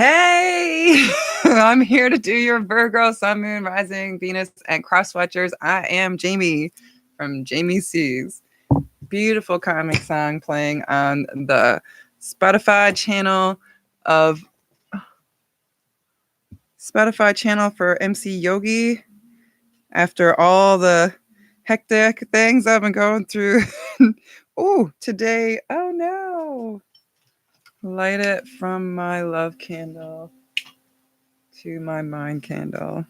Hey, I'm here to do your Virgo, Sun, Moon, Rising, Venus, and Cross Watchers. I am Jaimie from Jaimie Sees. Beautiful comic song playing on the of Spotify channel for MC Yogi. After all the hectic things I've been going through. Oh, today, oh no. Light it from my love candle to my mind candle.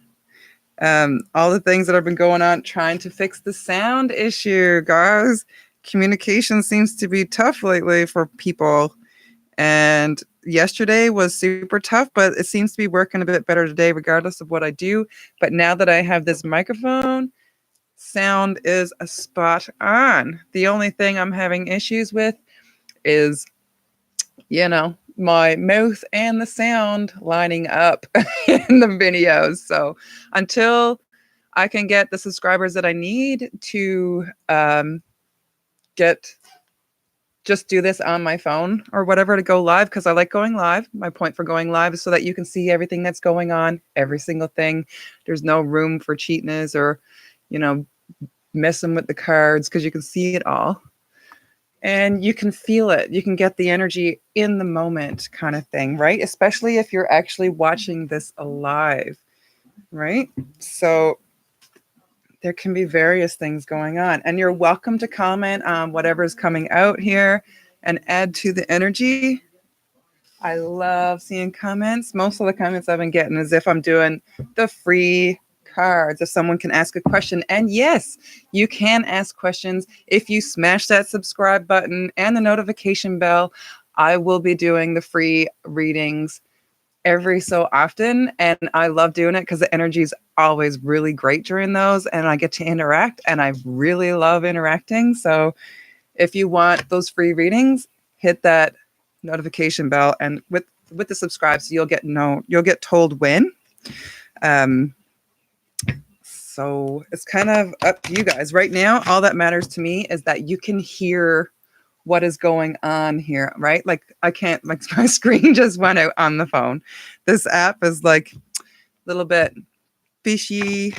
All the things that have been going on trying to fix the sound issue, guys. Communication seems to be tough lately for people. And yesterday was super tough, but it seems to be working a bit better today, regardless of what I do. But now that I have this microphone, sound is a spot on. The only thing I'm having issues with is, my mouth and the sound lining up in the videos. So until I can get the subscribers that I need to just do this on my phone or whatever to go live, because I like going live. My point for going live is so that you can see everything that's going on, every single thing. There's no room for cheatness or, messing with the cards, because you can see it all. And you can feel it. You can get the energy in the moment kind of thing, right? Especially if you're actually watching this alive, right? So there can be various things going on. And you're welcome to comment on whatever's coming out here and add to the energy. I love seeing comments. Most of the comments I've been getting is if I'm doing the free cards, if someone can ask a question. And yes, you can ask questions. If you smash that subscribe button and the notification bell, I will be doing the free readings every so often. And I love doing it because the energy is always really great during those. And I get to interact, and I really love interacting. So if you want those free readings, hit that notification bell, and with the subscribes, you'll get told when. So it's kind of up to you guys. Right now, all that matters to me is that you can hear what is going on here, right? Like I can't, like my screen just went out on the phone. This app is like a little bit fishy.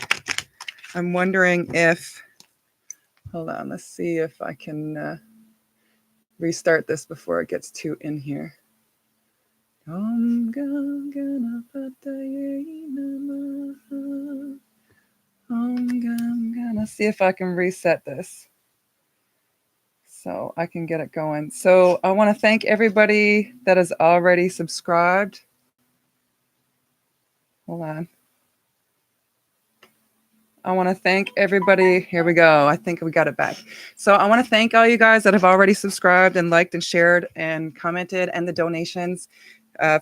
I'm wondering if, hold on, let's see if I can restart this before it gets too in here. I'm gonna see if I can reset this so I can get it going. So I want to thank everybody that has already subscribed. Hold on. I want to thank everybody. Here we go. I think we got it back. So I want to thank all you guys that have already subscribed and liked and shared and commented, and the donations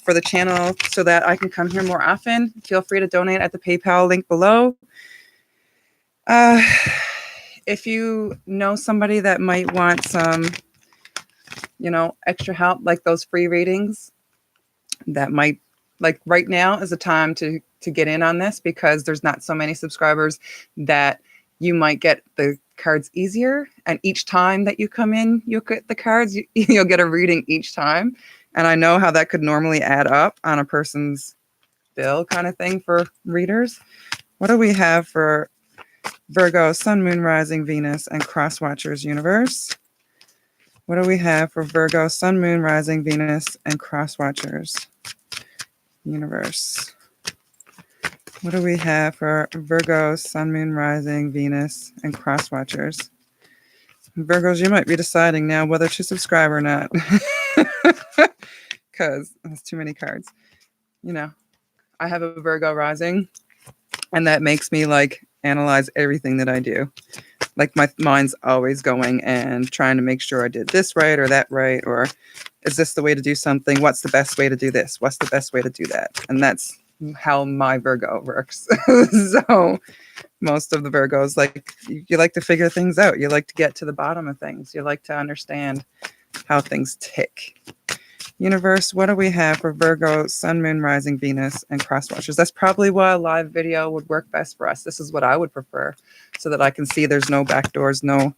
for the channel so that I can come here more often. Feel free to donate at the PayPal link below. If you know somebody that might want some, extra help, like those free readings, that might, like right now is the time to get in on this, because there's not so many subscribers, that you might get the cards easier. And each time that you come in, you'll get the cards, you'll get a reading each time. And I know how that could normally add up on a person's bill kind of thing for readers. What do we have for Virgo, Sun, Moon, Rising, Venus, and Cross Watchers universe? What do we have for Virgo, Sun, Moon, Rising, Venus, and Cross Watchers universe? What do we have for Virgo, Sun, Moon, Rising, Venus, and Cross Watchers? Virgos, you might be deciding now whether to subscribe or not, because there's too many cards. I have a Virgo rising, and that makes me like analyze everything that I do. Like my mind's always going and trying to make sure I did this right or that right, or is this the way to do something? What's the best way to do this? What's the best way to do that? And that's how my Virgo works. So most of the Virgos, like, you like to figure things out. You like to get to the bottom of things. You like to understand how things tick. Universe, what do we have for Virgo, Sun, Moon, Rising, Venus, and Cross Watchers? That's probably why a live video would work best for us. This is what I would prefer, so that I can see there's no backdoors, no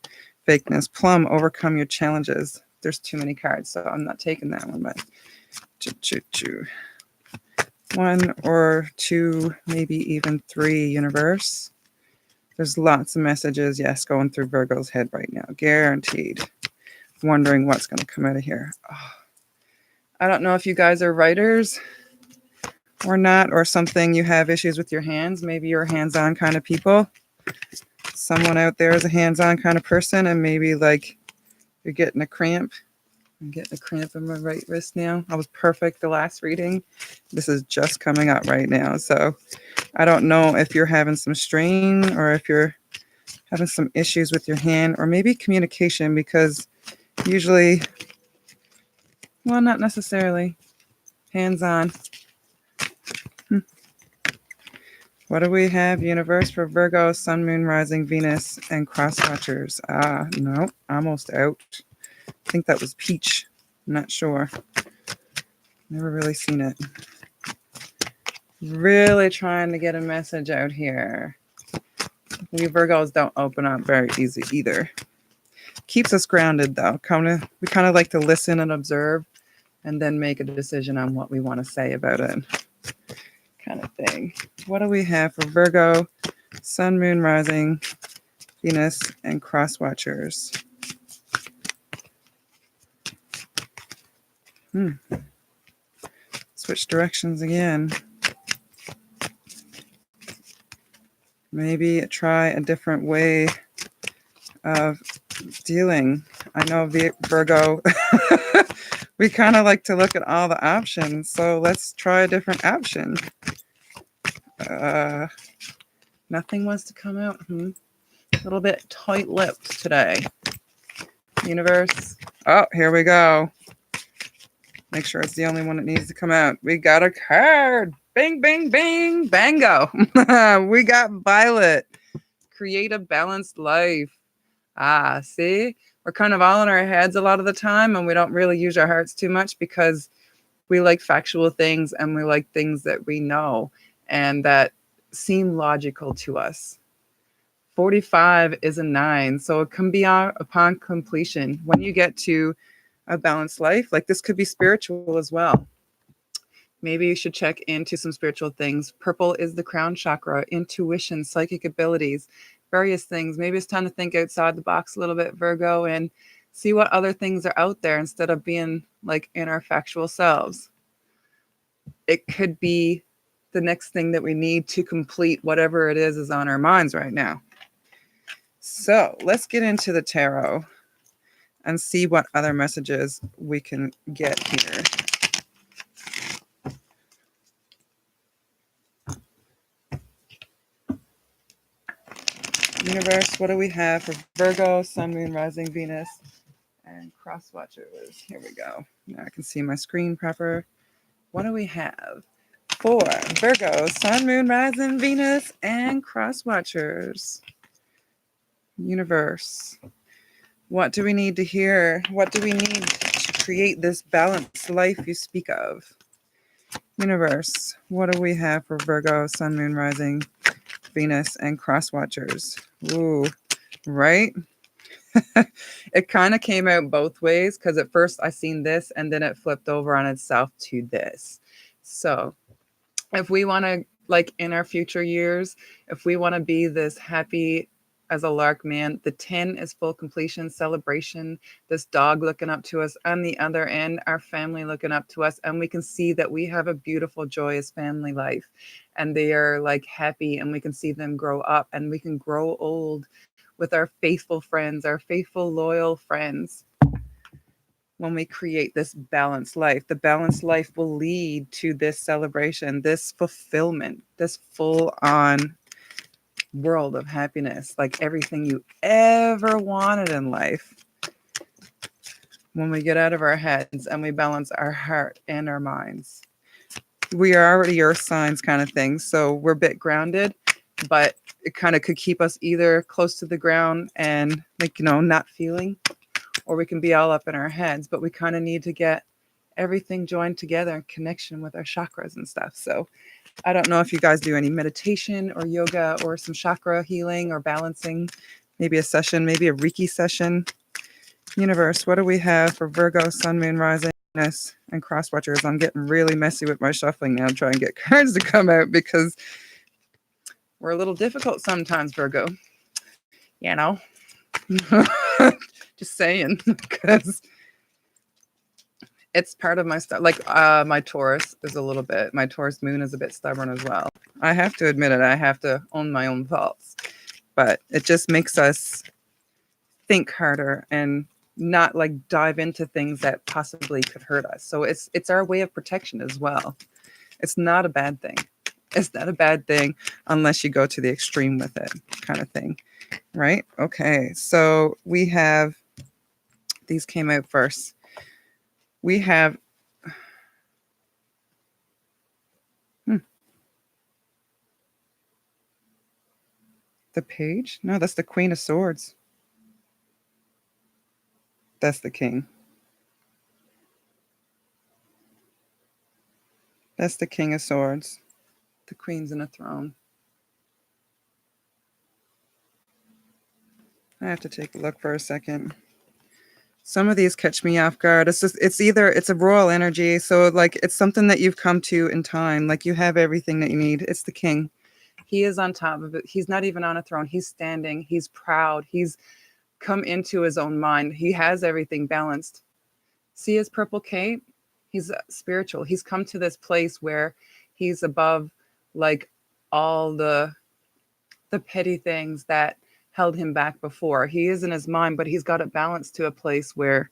fakeness. Plum, overcome your challenges. There's too many cards, so I'm not taking that one, but 1 or 2, maybe even 3, universe. There's lots of messages, yes, going through Virgo's head right now. Guaranteed. Wondering what's going to come out of here. Oh. I don't know if you guys are writers or not, or something, you have issues with your hands. Maybe you're hands-on kind of people. Someone out there is a hands-on kind of person, and maybe like you're getting a cramp. I'm getting a cramp in my right wrist now. I was perfect the last reading. This is just coming up right now. So I don't know if you're having some strain or if you're having some issues with your hand, or maybe communication, because usually, well, not necessarily hands-on. What do we have? Universe for Virgo, Sun, Moon, Rising, Venus, and Cross Watchers. No, almost out. I think that was Peach. I'm not sure. Never really seen it. Really trying to get a message out here. We Virgos don't open up very easy either. Keeps us grounded though. We kind of like to listen and observe and then make a decision on what we want to say about it. Kind of thing. What do we have for Virgo, Sun, Moon, Rising, Venus, and Cross Watchers? Switch directions again. Maybe try a different way of dealing. I know Virgo, we kind of like to look at all the options. So let's try a different option. Nothing wants to come out. A little bit tight-lipped today. Universe. Oh, here we go. Make sure it's the only one that needs to come out. We got a card. Bing, bing, bing. Bango. We got Violet. Create a balanced life. See? We're kind of all in our heads a lot of the time, and we don't really use our hearts too much because we like factual things and we like things that we know and that seem logical to us. 45 is a 9, so it can be upon completion. When you get to a balanced life, like this could be spiritual as well. Maybe you should check into some spiritual things. Purple is the crown chakra, intuition, psychic abilities, various things. Maybe it's time to think outside the box a little bit, Virgo, and see what other things are out there instead of being like in our factual selves. It could be the next thing that we need to complete whatever it is on our minds right now. So let's get into the tarot and see what other messages we can get here. Universe, what do we have for Virgo, Sun, Moon, Rising, Venus, and Cross Watchers? Here we go. Now I can see my screen proper. What do we have for Virgo, Sun, Moon, Rising, Venus, and Cross Watchers? Universe, what do we need to hear? What do we need to create this balanced life you speak of? Universe, what do we have for Virgo, Sun, Moon, Rising, Venus, and Cross Watchers? Ooh, right? It kind of came out both ways because at first I seen this and then it flipped over on itself to this. So if we want to, like in our future years, if we want to be this happy as a lark man, the 10 is full completion, celebration, this dog looking up to us. On the other end, our family looking up to us. And we can see that we have a beautiful, joyous family life. And they are like happy and we can see them grow up and we can grow old with our faithful friends, our faithful, loyal friends. When we create this balanced life, the balanced life will lead to this celebration, this fulfillment, this full on world of happiness, like everything you ever wanted in life. When we get out of our heads and we balance our heart and our minds. We are already earth signs kind of thing, so we're a bit grounded, but it kind of could keep us either close to the ground and like, not feeling, or we can be all up in our heads, but we kind of need to get everything joined together in connection with our chakras and stuff. So I don't know if you guys do any meditation or yoga or some chakra healing or balancing, maybe a session, maybe a Reiki session. Universe, what do we have for Virgo, Sun, Moon, Rising? Venus and cross watchers. I'm getting really messy with my shuffling now, trying to get cards to come out because we're a little difficult sometimes, Virgo. You know, just saying, because it's part of my stuff. Like my Taurus is a little bit. My Taurus moon is a bit stubborn as well. I have to admit it. I have to own my own faults, but it just makes us think harder and not like dive into things that possibly could hurt us. So it's our way of protection as well. It's not a bad thing. It's not a bad thing unless you go to the extreme with it, kind of thing. Right? Okay. So we have these came out first. We have the page. No, that's the Queen of Swords. That's the King. That's the King of Swords. The Queen's in a throne. I have to take a look for a second. Some of these catch me off guard. It's a royal energy. So like it's something that you've come to in time. Like you have everything that you need. It's the king. He is on top of it. He's not even on a throne. He's standing. He's proud. He's come into his own mind. He has everything balanced. See his purple cape? He's spiritual. He's come to this place where he's above like all the petty things that held him back before. He is in his mind, but he's got it balanced to a place where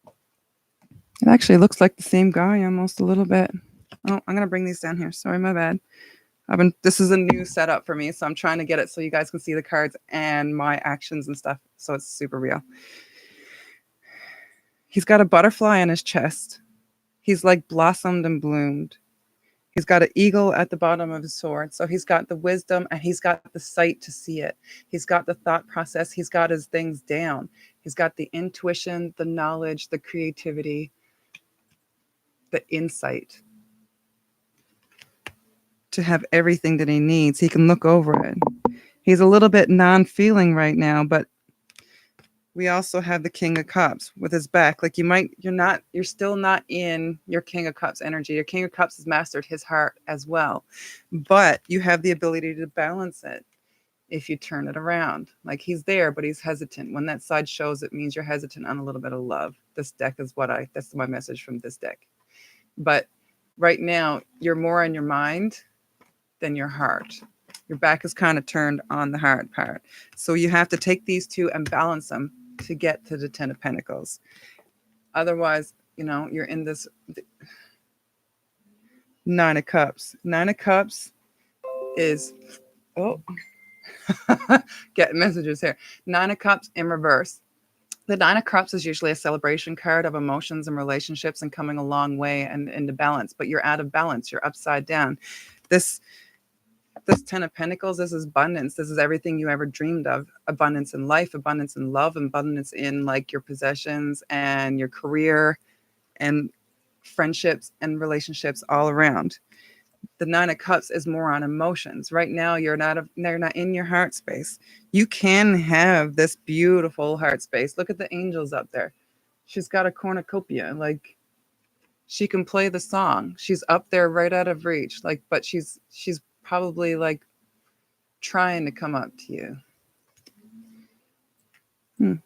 it actually looks like the same guy almost a little bit. Oh, I'm going to bring these down here. Sorry, my bad. This is a new setup for me, so I'm trying to get it so you guys can see the cards and my actions and stuff, so it's super real. He's got a butterfly on his chest. He's like blossomed and bloomed. He's got an eagle at the bottom of his sword. So he's got the wisdom and he's got the sight to see it. He's got the thought process. He's got his things down. He's got the intuition, the knowledge, the creativity, the insight to have everything that he needs. He can look over it. He's a little bit non-feeling right now, but we also have the King of Cups with his back. Like you're still not in your King of Cups energy. Your King of Cups has mastered his heart as well, but you have the ability to balance it if you turn it around. Like he's there, but he's hesitant. When that side shows, it means you're hesitant on a little bit of love. This deck is that's my message from this deck. But right now, you're more in your mind than your heart. Your back is kind of turned on the heart part. So you have to take these two and balance them to get to the 10 of Pentacles. Otherwise, you're in this 9 of Cups. 9 of Cups is, getting messages here. 9 of Cups in reverse. The 9 of Cups is usually a celebration card of emotions and relationships and coming a long way and into balance, but you're out of balance. You're upside down. This 10 of Pentacles, this is abundance. This is everything you ever dreamed of. Abundance in life, abundance in love, abundance in like your possessions and your career and friendships and relationships all around. The 9 of Cups is more on emotions. Right now, you're not in your heart space. You can have this beautiful heart space. Look at the angels up there. She's got a cornucopia. Like she can play the song. She's up there right out of reach. Like, but she's probably like trying to come up to you.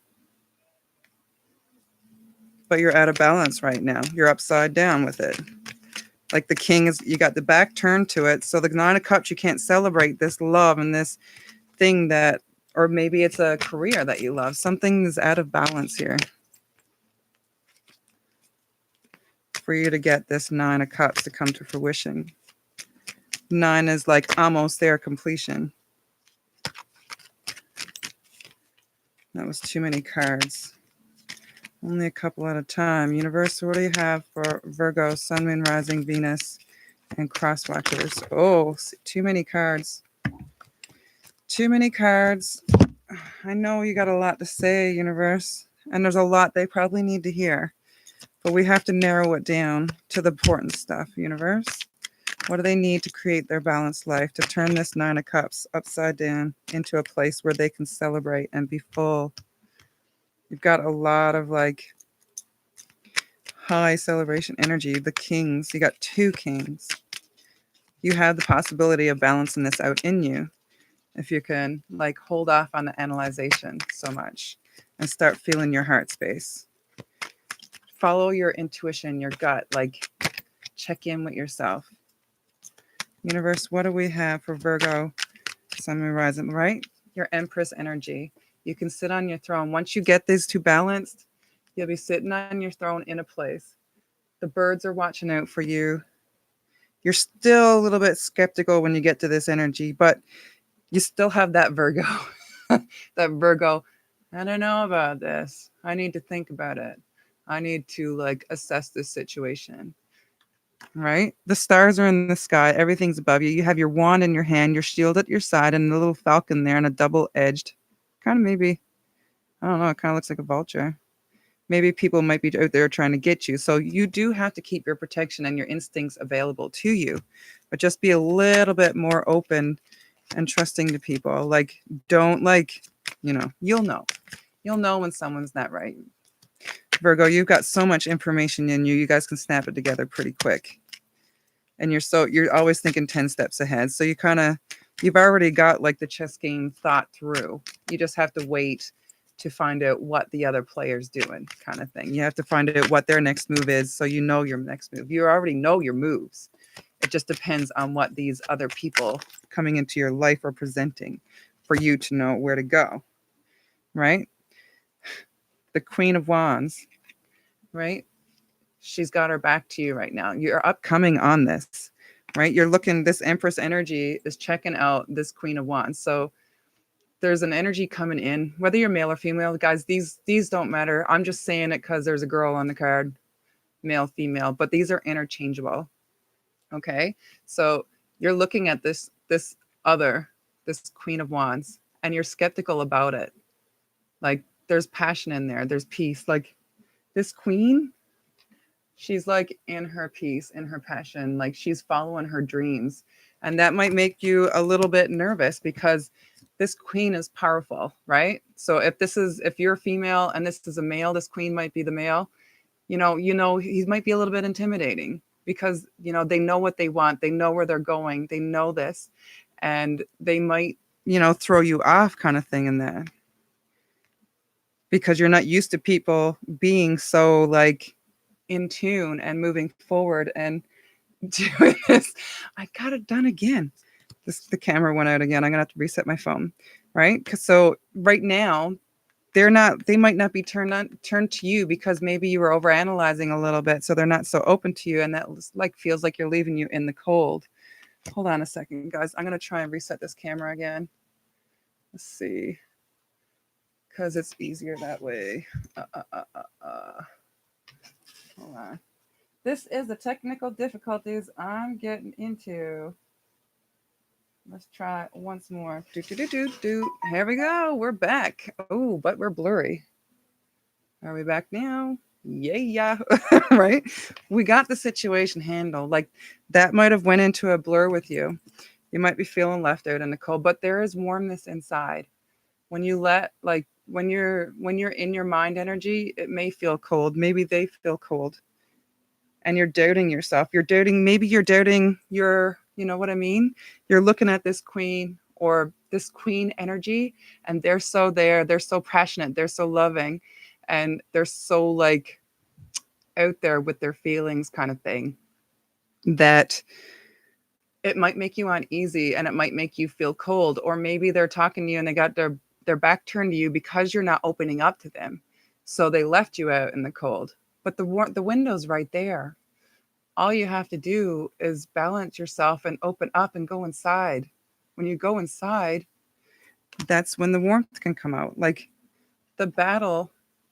But you're out of balance right now. You're upside down with it. Like the king you got the back turned to it. So the 9 of Cups, you can't celebrate this love and this thing or maybe it's a career that you love. Something is out of balance here. For you to get this 9 of Cups to come to fruition. 9 is like almost there, completion. That was too many cards. Only a couple at a time. Universe, what do you have for Virgo, Sun, Moon, Rising, Venus, and Cross Watchers? Oh, too many cards. Too many cards. I know you got a lot to say, Universe, and there's a lot they probably need to hear. But we have to narrow it down to the important stuff, Universe. What do they need to create their balanced life, to turn this 9 of Cups upside down into a place where they can celebrate and be full? You've got a lot of like high celebration energy, the kings. You got 2 kings. You have the possibility of balancing this out in you if you can like hold off on the analyzation so much and start feeling your heart space. Follow your intuition, your gut, like check in with yourself. Universe, what do we have for Virgo, Sun, Moon, Rising, right? Your Empress energy. You can sit on your throne. Once you get these 2 balanced, you'll be sitting on your throne in a place. The birds are watching out for you. You're still a little bit skeptical when you get to this energy, but you still have that Virgo. That Virgo, I don't know about this. I need to think about it. I need to like assess this situation. Right? The stars are in the sky. Everything's above you. You have your wand in your hand, your shield at your side, and a little falcon there and a double-edged. Kind of maybe, I don't know, it kind of looks like a vulture. Maybe people might be out there trying to get you. So you do have to keep your protection and your instincts available to you, but just be a little bit more open and trusting to people. Like, don't like, you'll know. You'll know when someone's not right. Virgo, you've got so much information in you. You guys can snap it together pretty quick. And you're always thinking 10 steps ahead. So you've already got like the chess game thought through. You just have to wait to find out what the other player's doing, kind of thing. You have to find out what their next move is, so you know your next move. You already know your moves. It just depends on what these other people coming into your life are presenting for you to know where to go, right? The Queen of Wands, right? She's got her back to you right now. You're upcoming on this, right? You're looking, this Empress energy is checking out this Queen of Wands. So there's an energy coming in, whether you're male or female, guys, these don't matter. I'm just saying it because there's a girl on the card, male, female, but these are interchangeable. Okay. So you're looking at this Queen of Wands, and you're skeptical about it. Like there's passion in there. There's peace. Like this queen, she's like in her peace, in her passion, like she's following her dreams. And that might make you a little bit nervous because this queen is powerful, right? So if you're a female and this is a male, this queen might be the male, he might be a little bit intimidating because, they know what they want. They know where they're going. They know this, and they might, throw you off kind of thing in that because you're not used to people being so like in tune and moving forward and doing this. I got it done again. The camera went out again. I'm gonna have to reset my phone, right? So right now they might not be turned to you because maybe you were overanalyzing a little bit, so they're not so open to you, and that like feels like you're leaving you in the cold. Hold on a second, guys. I'm gonna try and reset this camera again. Let's see, because it's easier that way. Hold on. This is the technical difficulties I'm getting into. Let's try once more. Here we go. We're back. Oh, but we're blurry. Are we back now? Yeah. Right? We got the situation handled. Like that might have went into a blur with you. You might be feeling left out in the cold, but there is warmness inside. When you when you're in your mind energy, it may feel cold. Maybe they feel cold. And you're doubting yourself. Maybe you're doubting your, you know what I mean? You're looking at this queen or this queen energy, and they're so passionate, they're so loving, and they're so like out there with their feelings kind of thing, that it might make you uneasy and it might make you feel cold. Or maybe they're talking to you and they got their back turned to you because you're not opening up to them. So they left you out in the cold. But the window's right there. All you have to do is balance yourself and open up and go inside. When you go inside, that's when the warmth can come out. Like the battle,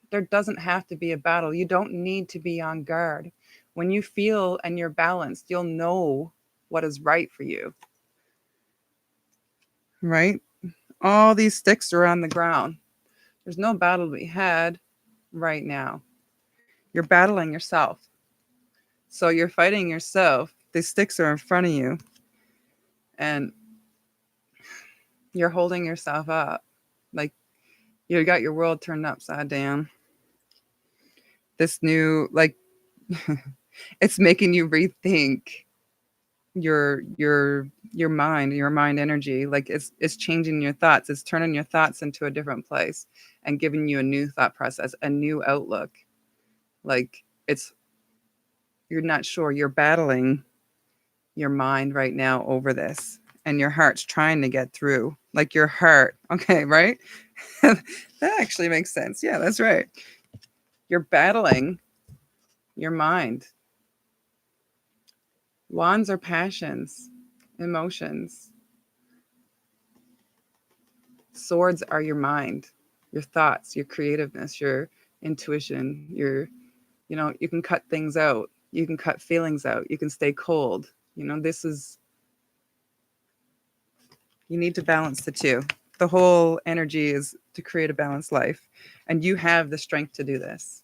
there doesn't have to be a battle. You don't need to be on guard. When you feel and you're balanced, you'll know what is right for you. Right? All these sticks are on the ground. There's no battle to be had right now. You're battling yourself. So you're fighting yourself. These sticks are in front of you. And you're holding yourself up. Like you got your world turned upside down. This new, like It's making you rethink your your your mind energy. Like it's changing your thoughts. It's turning your thoughts into a different place and giving you a new thought process, a new outlook. Like it's you're not sure. You're battling your mind right now over this, and your heart's trying to get through. Like your heart. Okay, right? That actually makes sense. Yeah, that's right. You're battling your mind. Wands are passions, emotions. Swords are your mind, your thoughts, your creativeness, your intuition, you can cut things out. You can cut feelings out. You can stay cold. This is, you need to balance the two. The whole energy is to create a balanced life. And you have the strength to do this.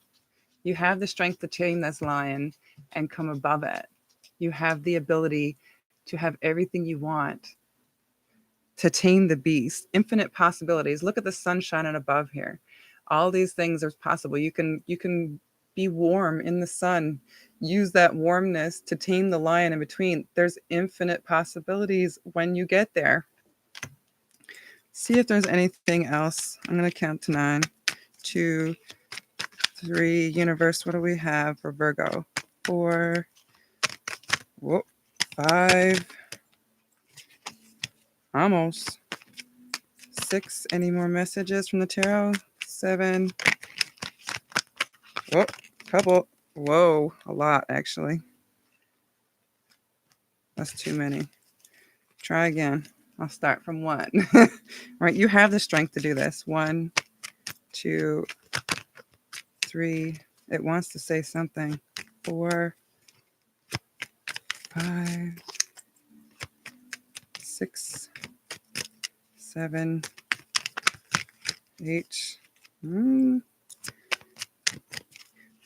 You have the strength to tame this lion and come above it. You have the ability to have everything you want, to tame the beast. Infinite possibilities. Look at the sun shining above here. All these things are possible. You can be warm in the sun. Use that warmness to tame the lion in between. There's infinite possibilities when you get there. See if there's anything else. I'm going to count to 9, 2, 3. Universe, what do we have for Virgo? 4, whoop, 5, almost 6. Any more messages from the tarot? 7. Whoop, couple. Whoa, a lot actually. That's too many. Try again. I'll start from 1. Right, you have the strength to do this. 1, 2, 3. It wants to say something. 4, 5, 6, 7, 8.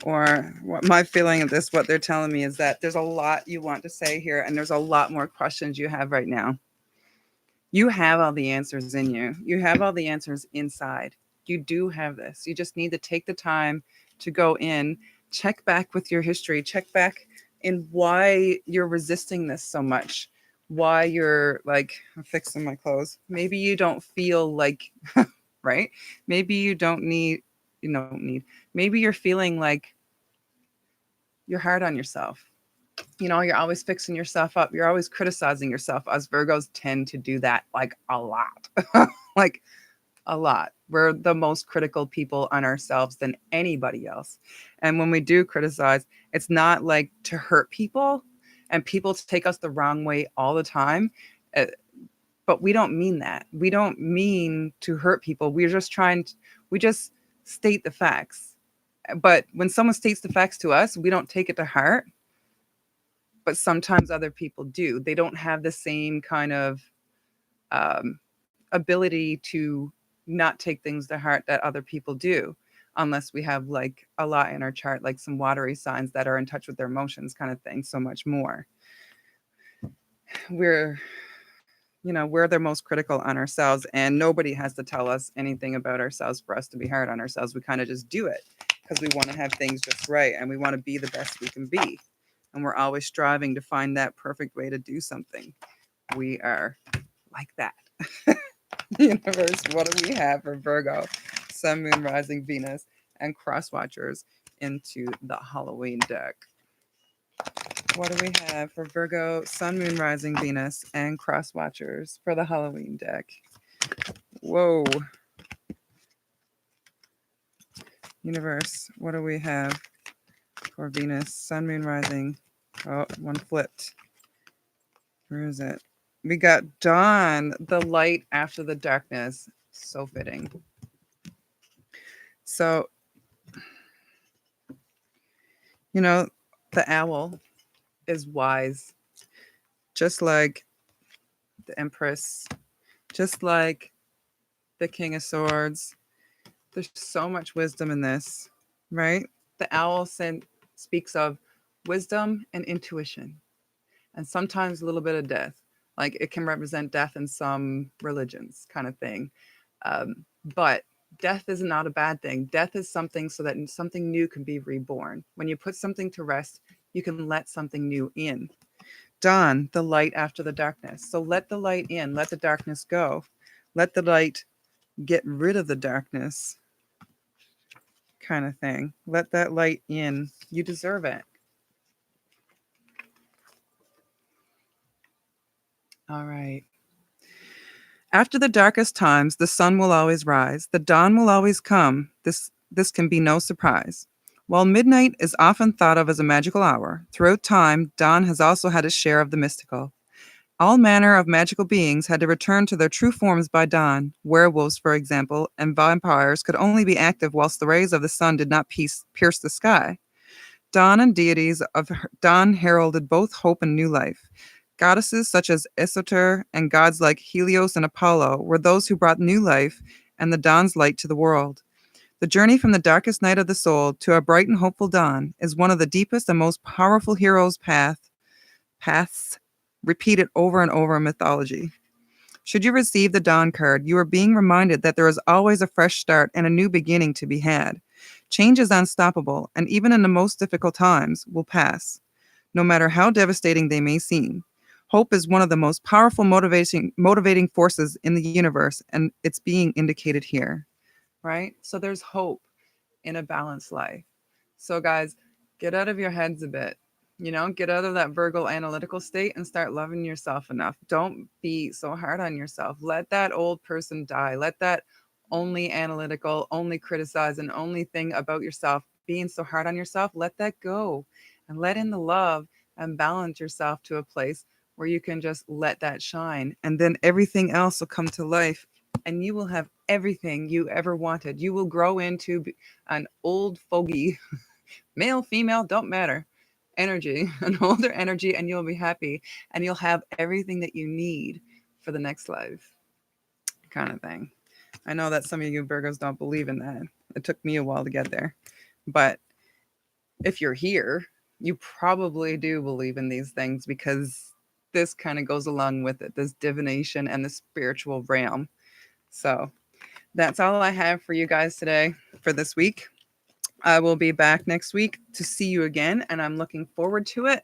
Or what my feeling of this, what they're telling me is that there's a lot you want to say here, and there's a lot more questions you have right now. You have all the answers in you. You have all the answers inside. You do have this. You just need to take the time to go in, check back with your history, check back in why you're resisting this so much, why you're like, I'm fixing my clothes. Maybe you don't feel like, right? Maybe you don't need, maybe you're feeling like you're hard on yourself. You're always fixing yourself up. You're always criticizing yourself. Us Virgos tend to do that like a lot. Like a lot. We're the most critical people on ourselves than anybody else. And when we do criticize, it's not like to hurt people, and people take us the wrong way all the time. uh, But we don't mean that. We don't mean to hurt people. We just state the facts. But when someone states the facts to us, we don't take it to heart, but sometimes other people do. They don't have the same kind of um, ability to not take things to heart that other people do, unless we have like a lot in our chart, like some watery signs that are in touch with their emotions, kind of thing. So much more. We're we're the most critical on ourselves, and nobody has to tell us anything about ourselves for us to be hard on ourselves. We kind of just do it because we want to have things just right, and we want to be the best we can be. And we're always striving to find that perfect way to do something. We are like that. Universe, what do we have for Virgo, Sun, Moon, Rising, Venus, and Cross Watchers into the Halloween deck? What do we have for Virgo, Sun, Moon, Rising, Venus, and Cross Watchers for the Halloween deck? Whoa. Universe, what do we have for Venus, Sun, Moon, Rising? Oh, one flipped. Where is it? We got dawn, the light after the darkness. So fitting. So, the owl is wise, just like the Empress, just like the King of Swords. There's so much wisdom in this, right? The owl speaks of wisdom and intuition, and sometimes a little bit of death. Like it can represent death in some religions, kind of thing. Um, but Death is not a bad thing. Death is something so that something new can be reborn. When you put something to rest, you can let something new in. Dawn, the light after the darkness. So let the light in, let the darkness go. Let the light get rid of the darkness, kind of thing. Let that light in. You deserve it. All right. After the darkest times, the sun will always rise. The dawn will always come. This can be no surprise. While midnight is often thought of as a magical hour, throughout time, dawn has also had its share of the mystical. All manner of magical beings had to return to their true forms by dawn. Werewolves, for example, and vampires could only be active whilst the rays of the sun did not pierce the sky. Dawn and deities of dawn heralded both hope and new life. Goddesses such as Isoter and gods like Helios and Apollo were those who brought new life and the dawn's light to the world. The journey from the darkest night of the soul to a bright and hopeful dawn is one of the deepest and most powerful heroes' paths repeated over and over in mythology. Should you receive the Dawn card, you are being reminded that there is always a fresh start and a new beginning to be had. Change is unstoppable, and even in the most difficult times, will pass, no matter how devastating they may seem. Hope is one of the most powerful motivating forces in the universe, and it's being indicated here, right? So there's hope in a balanced life. So, guys, get out of your heads a bit. Get out of that Virgo analytical state and start loving yourself enough. Don't be so hard on yourself. Let that old person die. Let that only analytical, only criticize, and only thing about yourself, being so hard on yourself, let that go and let in the love and balance yourself to a place where you can just let that shine. And then everything else will come to life and you will have everything you ever wanted. You will grow into an old fogey, male, female, don't matter, energy, an older energy, and you'll be happy and you'll have everything that you need for the next life, kind of thing. I know that some of you Virgos don't believe in that. It took me a while to get there. But if you're here, you probably do believe in these things because this kind of goes along with it, this divination and the spiritual realm. So that's all I have for you guys today for this week. I will be back next week to see you again, and I'm looking forward to it.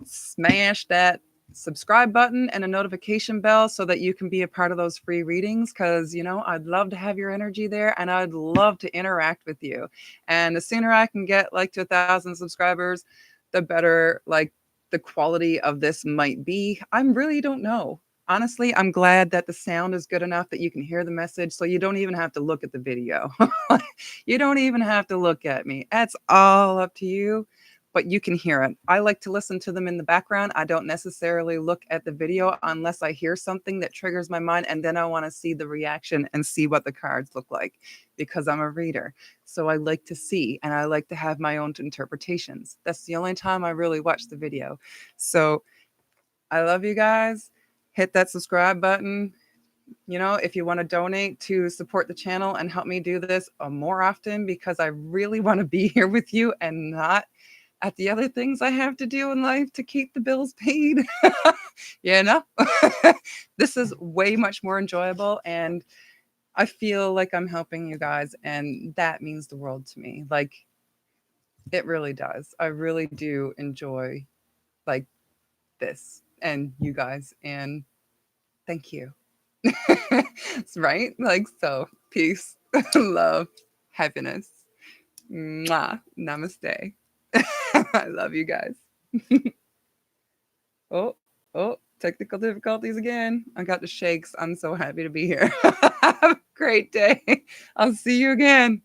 Smash that subscribe button and a notification bell so that you can be a part of those free readings because, I'd love to have your energy there and I'd love to interact with you. And the sooner I can get like to 1,000 subscribers, the better like the quality of this might be. I really don't know. Honestly, I'm glad that the sound is good enough that you can hear the message so you don't even have to look at the video. You don't even have to look at me. That's all up to you, but you can hear it. I like to listen to them in the background. I don't necessarily look at the video unless I hear something that triggers my mind, and then I want to see the reaction and see what the cards look like because I'm a reader. So I like to see and I like to have my own interpretations. That's the only time I really watch the video. So I love you guys. Hit that subscribe button. If you want to donate to support the channel and help me do this more often because I really want to be here with you and not at the other things I have to do in life to keep the bills paid. you know, this is way much more enjoyable and I feel like I'm helping you guys and that means the world to me. Like it really does. I really do enjoy like this and you guys and thank you. Right? Like so. Peace, love, happiness. Mwah. Namaste. I love you guys. Oh, oh, technical difficulties again. I got the shakes. I'm so happy to be here. Have a great day. I'll see you again.